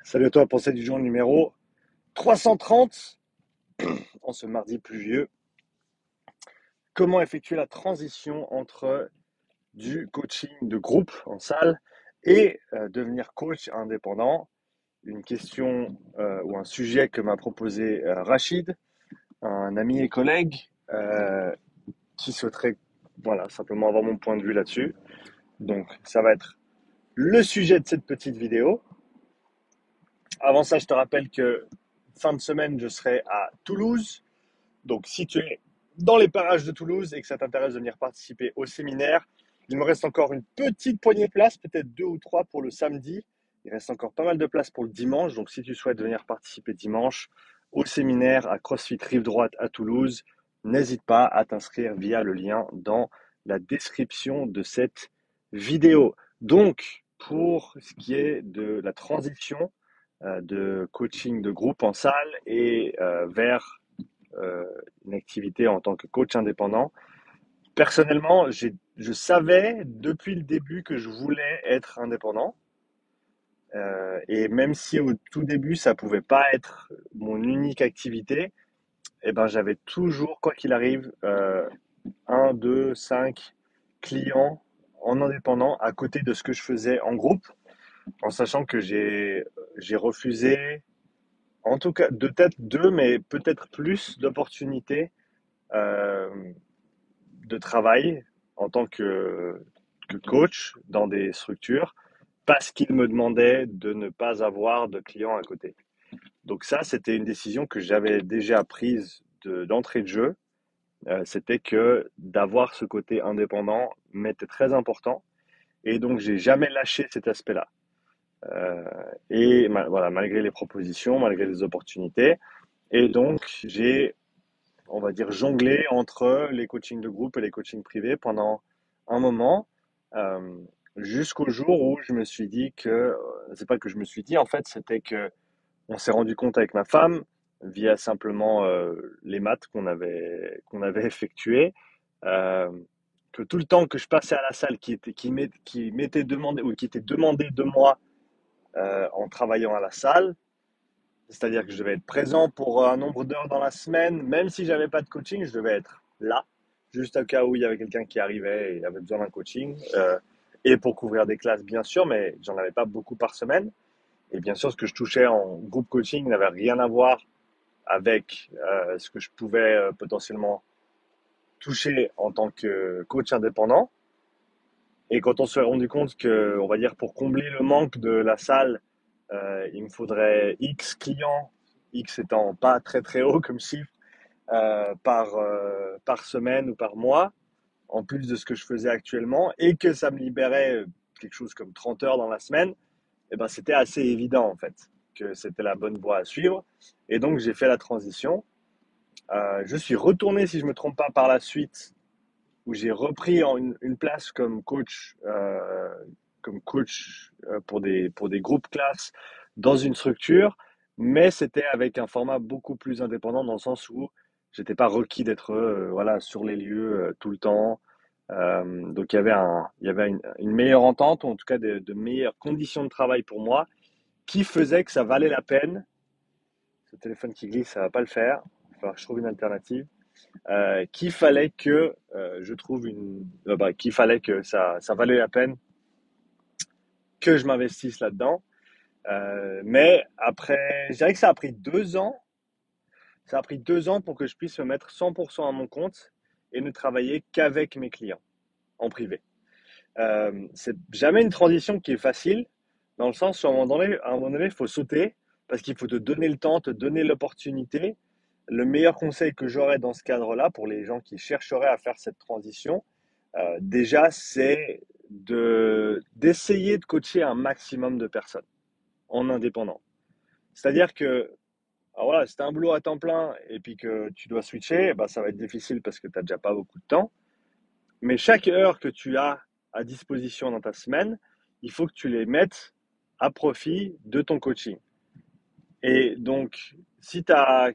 Salut à toi pour cette du jour numéro 330 en ce mardi pluvieux. Comment effectuer la transition entre du coaching de groupe en salle et devenir coach indépendant? Une question ou un sujet que m'a proposé Rachid, un ami et collègue qui souhaiterait simplement avoir mon point de vue là-dessus. Donc ça va être le sujet de cette petite vidéo. Avant ça, je te rappelle que fin de semaine, je serai à Toulouse. Donc, si tu es dans les parages de Toulouse et que ça t'intéresse de venir participer au séminaire, il me reste encore une petite poignée de places, peut-être 2 ou 3 pour le samedi. Il reste encore pas mal de places pour le dimanche. Donc, si tu souhaites venir participer dimanche au séminaire à CrossFit Rive Droite à Toulouse, n'hésite pas à t'inscrire via le lien dans la description de cette vidéo. Donc, pour ce qui est de la transition de coaching de groupe en salle et vers euh, une activité en tant que coach indépendant. Personnellement, je savais depuis le début que je voulais être indépendant. Et même si au tout début, ça pouvait pas être mon unique activité, eh ben, j'avais toujours, quoi qu'il arrive, 1, 2, 5 clients en indépendant à côté de ce que je faisais en groupe, en sachant que j'ai refusé, en tout cas, peut-être 2, mais peut-être plus d'opportunités euh, de travail en tant que coach dans des structures parce qu'il me demandait de ne pas avoir de clients à côté. Donc ça, c'était une décision que j'avais déjà prise d'entrée de jeu. C'était que d'avoir ce côté indépendant m'était très important. Et donc, j'ai jamais lâché cet aspect-là. Euh, voilà, malgré les propositions, malgré les opportunités. Et donc, j'ai, on va dire, jonglé entre les coachings de groupe et les coachings privés pendant un moment, euh, jusqu'au jour où je me suis dit que, c'est pas que je me suis dit, en fait, c'était que on s'est rendu compte avec ma femme, via simplement les maths qu'on avait effectuées, euh, que tout le temps que je passais à la salle qui m'était demandé ou qui était demandé de moi en travaillant à la salle, c'est-à-dire que je devais être présent pour un nombre d'heures dans la semaine, même si j'avais pas de coaching, je devais être là, juste au cas où il y avait quelqu'un qui arrivait et avait besoin d'un coaching, et pour couvrir des classes bien sûr, mais j'en avais pas beaucoup par semaine. Et bien sûr, ce que je touchais en groupe coaching n'avait rien à voir avec ce que je pouvais potentiellement toucher en tant que coach indépendant. Et quand on s'est rendu compte que, on va dire, pour combler le manque de la salle, il me faudrait X clients, X étant pas très très haut comme chiffre, par semaine ou par mois, en plus de ce que je faisais actuellement, et que ça me libérait quelque chose comme 30 heures dans la semaine, et ben c'était assez évident en fait que c'était la bonne voie à suivre. Et donc j'ai fait la transition. Je suis retourné, si je me trompe pas, par la suite, où j'ai repris une place comme coach pour des groupes classes dans une structure, mais c'était avec un format beaucoup plus indépendant dans le sens où j'étais pas requis d'être voilà, sur les lieux tout le temps. Donc il y avait une meilleure entente, ou en tout cas de meilleures conditions de travail pour moi, qui faisait que ça valait la peine. Ce téléphone qui glisse, ça va pas le faire. Il va falloir que je trouve une alternative. Qu'il fallait que je trouve qu'il fallait que ça valait la peine que je m'investisse là-dedans. Mais après, je dirais que ça a pris 2 ans. Ça a pris 2 ans pour que je puisse me mettre 100% à mon compte et ne travailler qu'avec mes clients en privé. C'est jamais une transition qui est facile, dans le sens où à un moment donné, il faut sauter parce qu'il faut te donner le temps, te donner l'opportunité. Le meilleur conseil que j'aurais dans ce cadre-là pour les gens qui chercheraient à faire cette transition, déjà, c'est d'essayer de coacher un maximum de personnes en indépendant. C'est-à-dire que, alors voilà, si tu as un boulot à temps plein et puis que tu dois switcher, bah, ça va être difficile parce que tu n'as déjà pas beaucoup de temps. Mais chaque heure que tu as à disposition dans ta semaine, il faut que tu les mettes à profit de ton coaching. Et donc, si tu as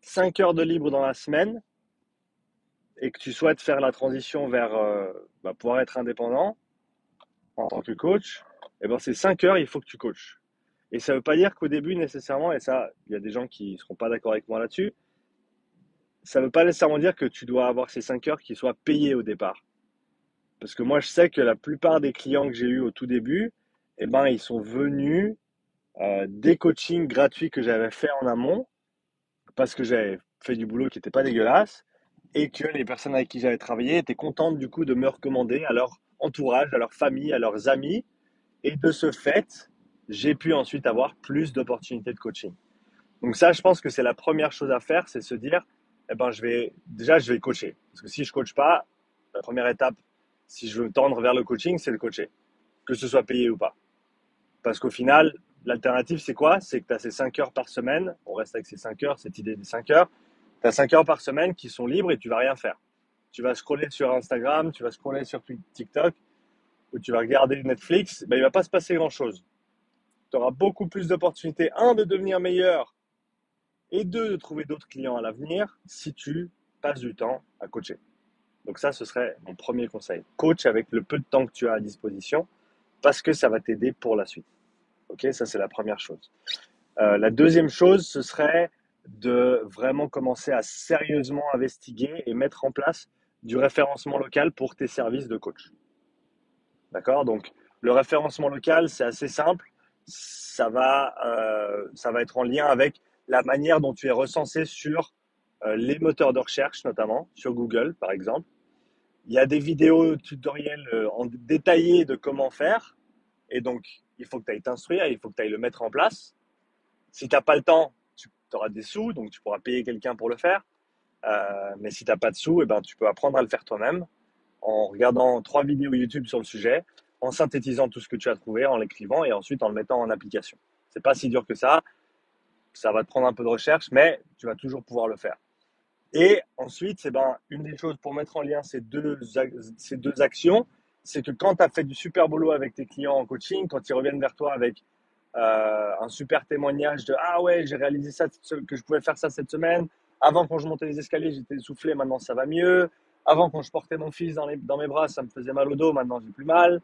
5 heures de libre dans la semaine et que tu souhaites faire la transition vers pouvoir être indépendant en tant que coach, eh ben, ces 5 heures, il faut que tu coaches. Et ça ne veut pas dire qu'au début, nécessairement, et ça, il y a des gens qui ne seront pas d'accord avec moi là-dessus, ça ne veut pas nécessairement dire que tu dois avoir ces 5 heures qui soient payées au départ. Parce que moi, je sais que la plupart des clients que j'ai eus au tout début, eh ben, ils sont venus des coachings gratuits que j'avais fait en amont, parce que j'avais fait du boulot qui n'était pas dégueulasse, et que les personnes avec qui j'avais travaillé étaient contentes du coup de me recommander à leur entourage, à leur famille, à leurs amis. Et de ce fait, j'ai pu ensuite avoir plus d'opportunités de coaching. Donc ça, je pense que c'est la première chose à faire, c'est se dire, eh ben, je vais coacher. Parce que si je coach pas, la première étape, si je veux tendre vers le coaching, c'est de coacher. Que ce soit payé ou pas. Parce qu'au final, l'alternative, c'est quoi? C'est que tu as ces 5 heures par semaine. On reste avec ces 5 heures, cette idée des 5 heures. Tu as 5 heures par semaine qui sont libres et tu vas rien faire. Tu vas scroller sur Instagram, tu vas scroller sur TikTok, ou tu vas regarder Netflix, ben, il ne va pas se passer grand-chose. Tu auras beaucoup plus d'opportunités, un, de devenir meilleur, et deux, de trouver d'autres clients à l'avenir si tu passes du temps à coacher. Donc ça, ce serait mon premier conseil. Coach avec le peu de temps que tu as à disposition, parce que ça va t'aider pour la suite. Ok, ça c'est la première chose. La deuxième chose, ce serait de vraiment commencer à sérieusement investiguer et mettre en place du référencement local pour tes services de coach. D'accord? Donc, le référencement local, c'est assez simple. Ça va être en lien avec la manière dont tu es recensé sur les moteurs de recherche, notamment sur Google, par exemple. Il y a des vidéos tutoriels en détaillé de comment faire. Et donc, il faut que tu ailles t'instruire, il faut que tu ailles le mettre en place. Si tu n'as pas le temps, tu auras des sous, donc tu pourras payer quelqu'un pour le faire. Mais si tu n'as pas de sous, eh ben, tu peux apprendre à le faire toi-même en regardant 3 vidéos YouTube sur le sujet, en synthétisant tout ce que tu as trouvé, en l'écrivant et ensuite en le mettant en application. C'est pas si dur que ça va te prendre un peu de recherche, mais tu vas toujours pouvoir le faire. Et ensuite, c'est ben, une des choses pour mettre en lien ces deux actions, c'est que quand tu as fait du super boulot avec tes clients en coaching, quand ils reviennent vers toi avec un super témoignage de ah ouais, j'ai réalisé ça, que je pouvais faire ça cette semaine. Avant, quand je montais les escaliers, j'étais essoufflé, maintenant ça va mieux. Avant, quand je portais mon fils dans mes bras, ça me faisait mal au dos, maintenant j'ai plus mal.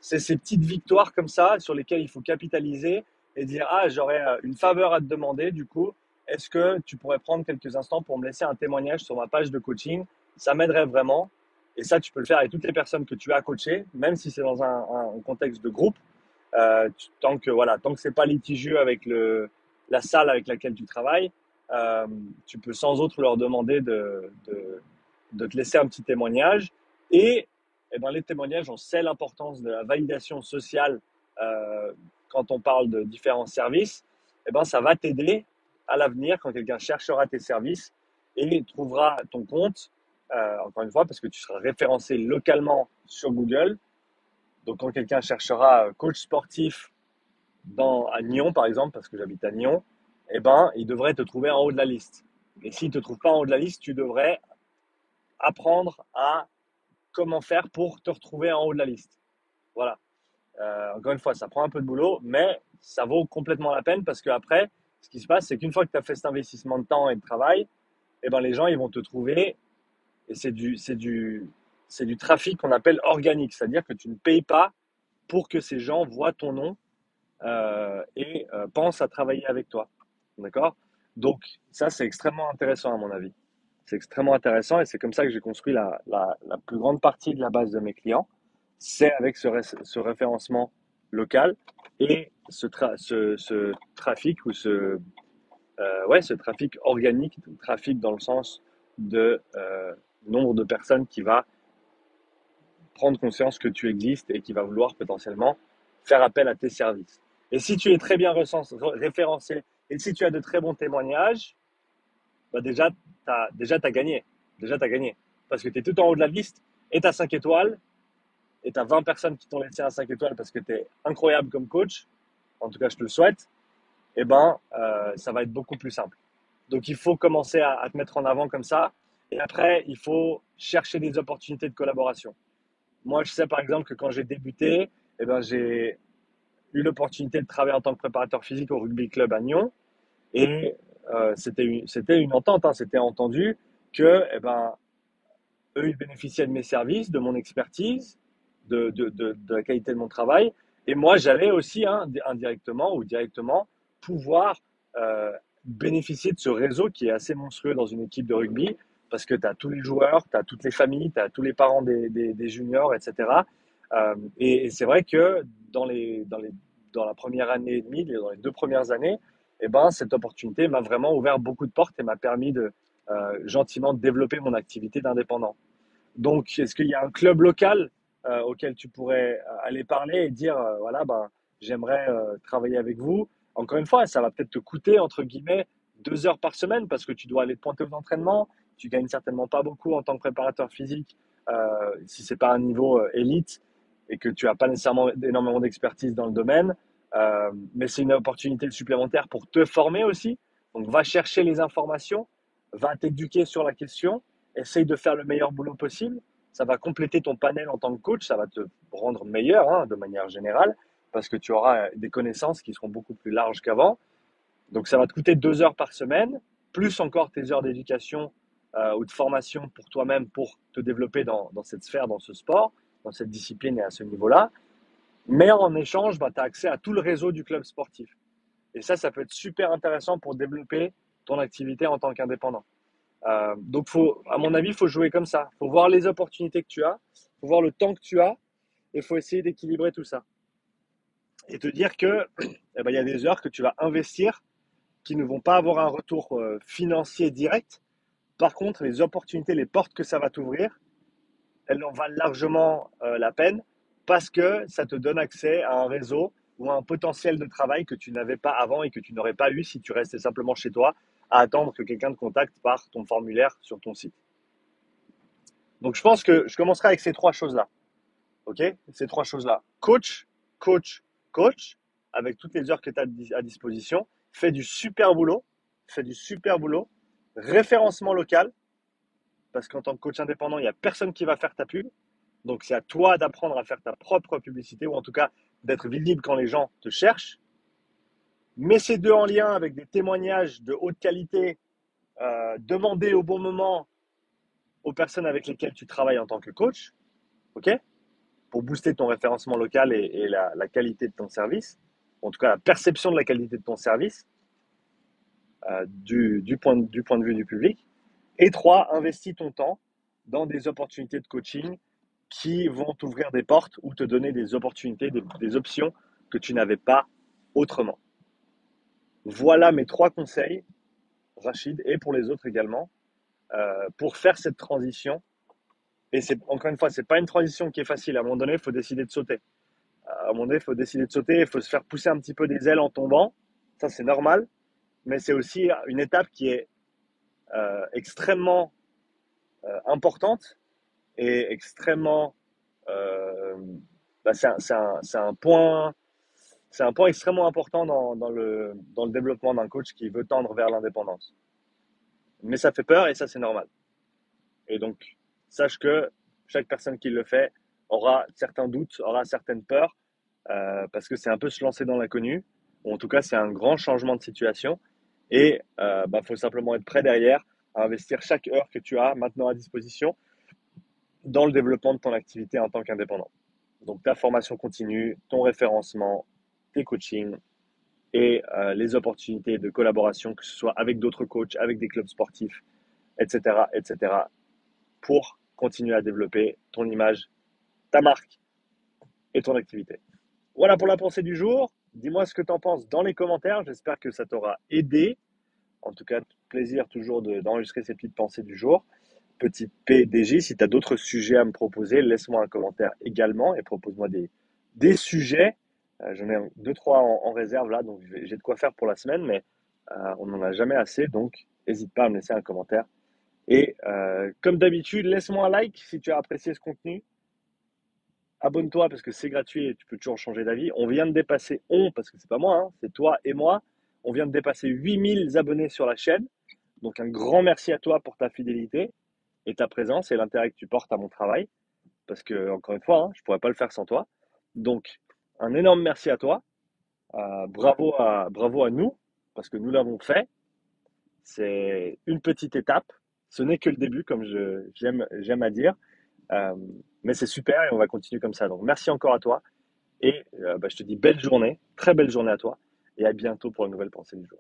C'est ces petites victoires comme ça sur lesquelles il faut capitaliser et dire ah, j'aurais une faveur à te demander, du coup, est-ce que tu pourrais prendre quelques instants pour me laisser un témoignage sur ma page de coaching? Ça m'aiderait vraiment. Et ça, tu peux le faire avec toutes les personnes que tu as coachées, même si c'est dans un contexte de groupe. Tant que c'est pas litigieux avec la salle avec laquelle tu travailles, tu peux sans autre leur demander de te laisser un petit témoignage. Et, dans les témoignages, on sait l'importance de la validation sociale quand on parle de différents services. Ça va t'aider à l'avenir quand quelqu'un cherchera tes services et trouvera ton compte, encore une fois, parce que tu seras référencé localement sur Google. Donc, quand quelqu'un cherchera coach sportif à Nyon, par exemple, parce que j'habite à Nyon, il devrait te trouver en haut de la liste. Et s'il ne te trouve pas en haut de la liste, tu devrais apprendre à comment faire pour te retrouver en haut de la liste. Voilà. Encore une fois, ça prend un peu de boulot, mais ça vaut complètement la peine parce qu'après, ce qui se passe, c'est qu'une fois que tu as fait cet investissement de temps et de travail, les gens, ils vont te trouver et c'est du trafic qu'on appelle organique, c'est-à-dire que tu ne payes pas pour que ces gens voient ton nom et pense à travailler avec toi. D'accord? Donc, ça, c'est extrêmement intéressant à mon avis. C'est extrêmement intéressant et c'est comme ça que j'ai construit la plus grande partie de la base de mes clients. C'est avec ce référencement local et ce trafic ou ce trafic organique, trafic dans le sens de nombre de personnes qui va prendre conscience que tu existes et qui va vouloir potentiellement faire appel à tes services. Et si tu es très bien référencé et si tu as de très bons témoignages, déjà, tu as gagné. Déjà, tu as gagné. Parce que tu es tout en haut de la liste et tu as 5 étoiles et tu as 20 personnes qui t'ont laissé un 5 étoiles parce que tu es incroyable comme coach. En tout cas, je te le souhaite. Ça va être beaucoup plus simple. Donc, il faut commencer à te mettre en avant comme ça. Et après, il faut chercher des opportunités de collaboration. Moi, je sais par exemple que quand j'ai débuté, j'ai eu l'opportunité de travailler en tant que préparateur physique au rugby club à Nyon. Et c'était une entente, hein, c'était entendu que eux, ils bénéficiaient de mes services, de mon expertise, de la qualité de mon travail. Et moi, j'allais aussi, hein, indirectement ou directement, pouvoir euh, bénéficier de ce réseau qui est assez monstrueux dans une équipe de rugby, parce que tu as tous les joueurs, tu as toutes les familles, tu as tous les parents des juniors, etc. Et c'est vrai que dans la première année et demie, dans les 2 premières années, eh ben, cette opportunité m'a vraiment ouvert beaucoup de portes et m'a permis de gentiment développer mon activité d'indépendant. Donc, est-ce qu'il y a un club local auquel tu pourrais aller parler et dire, voilà, ben, j'aimerais travailler avec vous. Encore une fois, ça va peut-être te coûter, entre guillemets, 2 heures par semaine parce que tu dois aller te pointer aux entraînements. Tu gagnes certainement pas beaucoup en tant que préparateur physique si c'est pas un niveau élite et que tu as pas nécessairement énormément d'expertise dans le domaine. Mais c'est une opportunité supplémentaire pour te former aussi. Donc, va chercher les informations, va t'éduquer sur la question, essaye de faire le meilleur boulot possible. Ça va compléter ton panel en tant que coach, ça va te rendre meilleur hein, de manière générale, parce que tu auras des connaissances qui seront beaucoup plus larges qu'avant. Donc ça va te coûter 2 heures par semaine, plus encore tes heures d'éducation ou de formation pour toi-même pour te développer dans cette sphère, dans ce sport, dans cette discipline et à ce niveau-là. Mais en échange, bah, tu as accès à tout le réseau du club sportif. Et ça peut être super intéressant pour développer ton activité en tant qu'indépendant. Donc, à mon avis, il faut jouer comme ça. Il faut voir les opportunités que tu as, il faut voir le temps que tu as, et il faut essayer d'équilibrer tout ça. Et te dire que eh ben, il y a des heures que tu vas investir qui ne vont pas avoir un retour financier direct. Par contre, les opportunités, les portes que ça va t'ouvrir, elles en valent largement la peine parce que ça te donne accès à un réseau ou à un potentiel de travail que tu n'avais pas avant et que tu n'aurais pas eu si tu restais simplement chez toi à attendre que quelqu'un te contacte par ton formulaire sur ton site. Donc, je pense que je commencerai avec ces 3 choses-là. OK? Ces 3 choses-là. Coach, coach, coach, avec toutes les heures que tu as à disposition. Fais du super boulot. Fais du super boulot. Référencement local, parce qu'en tant que coach indépendant, il n'y a personne qui va faire ta pub. Donc, c'est à toi d'apprendre à faire ta propre publicité, ou en tout cas d'être visible quand les gens te cherchent. Mets ces deux en lien avec des témoignages de haute qualité, demandés au bon moment aux personnes avec lesquelles tu travailles en tant que coach. OK? Pour booster ton référencement local et la qualité de ton service, en tout cas la perception de la qualité de ton service du point de vue du public. Et 3, investis ton temps dans des opportunités de coaching qui vont t'ouvrir des portes ou te donner des opportunités, des options que tu n'avais pas autrement. Voilà mes 3 conseils, Rachid, et pour les autres également, pour faire cette transition. Et c'est encore une fois, c'est pas une transition qui est facile. À un moment donné, il faut décider de sauter. À un moment donné, il faut décider de sauter, il faut se faire pousser un petit peu des ailes en tombant. Ça, c'est normal. Mais c'est aussi une étape qui est extrêmement importante et extrêmement. Euh, bah, c'est un point extrêmement important dans le développement d'un coach qui veut tendre vers l'indépendance. Mais ça fait peur et ça, c'est normal. Et donc, sache que chaque personne qui le fait aura certains doutes, aura certaines peurs, parce que c'est un peu se lancer dans l'inconnu, ou en tout cas c'est un grand changement de situation, et bah, faut simplement être prêt derrière à investir chaque heure que tu as maintenant à disposition dans le développement de ton activité en tant qu'indépendant. Donc ta formation continue, ton référencement, tes coachings et les opportunités de collaboration, que ce soit avec d'autres coachs, avec des clubs sportifs, etc., etc., pour continuer à développer ton image, ta marque et ton activité. Voilà pour la pensée du jour. Dis-moi ce que tu en penses dans les commentaires. J'espère que ça t'aura aidé. En tout cas, plaisir toujours d'enregistrer ces petites pensées du jour. Petit PDJ, si tu as d'autres sujets à me proposer, laisse-moi un commentaire également et propose-moi des sujets. J'en ai 2, 3 en réserve là, donc j'ai de quoi faire pour la semaine, mais on n'en a jamais assez, donc n'hésite pas à me laisser un commentaire. Et comme d'habitude, laisse-moi un like si tu as apprécié ce contenu. Abonne-toi parce que c'est gratuit et tu peux toujours changer d'avis. On vient de dépasser, parce que c'est pas moi, hein, c'est toi et moi, on vient de dépasser 8000 abonnés sur la chaîne. Donc un grand merci à toi pour ta fidélité et ta présence et l'intérêt que tu portes à mon travail. Parce que, encore une fois, hein, je ne pourrais pas le faire sans toi. Donc, un énorme merci à toi. Bravo à nous, parce que nous l'avons fait. C'est une petite étape. Ce n'est que le début, comme j'aime à dire. Euh, mais c'est super et on va continuer comme ça. Donc, merci encore à toi Et je te dis belle journée, très belle journée à toi, et à bientôt pour une nouvelle pensée du jour.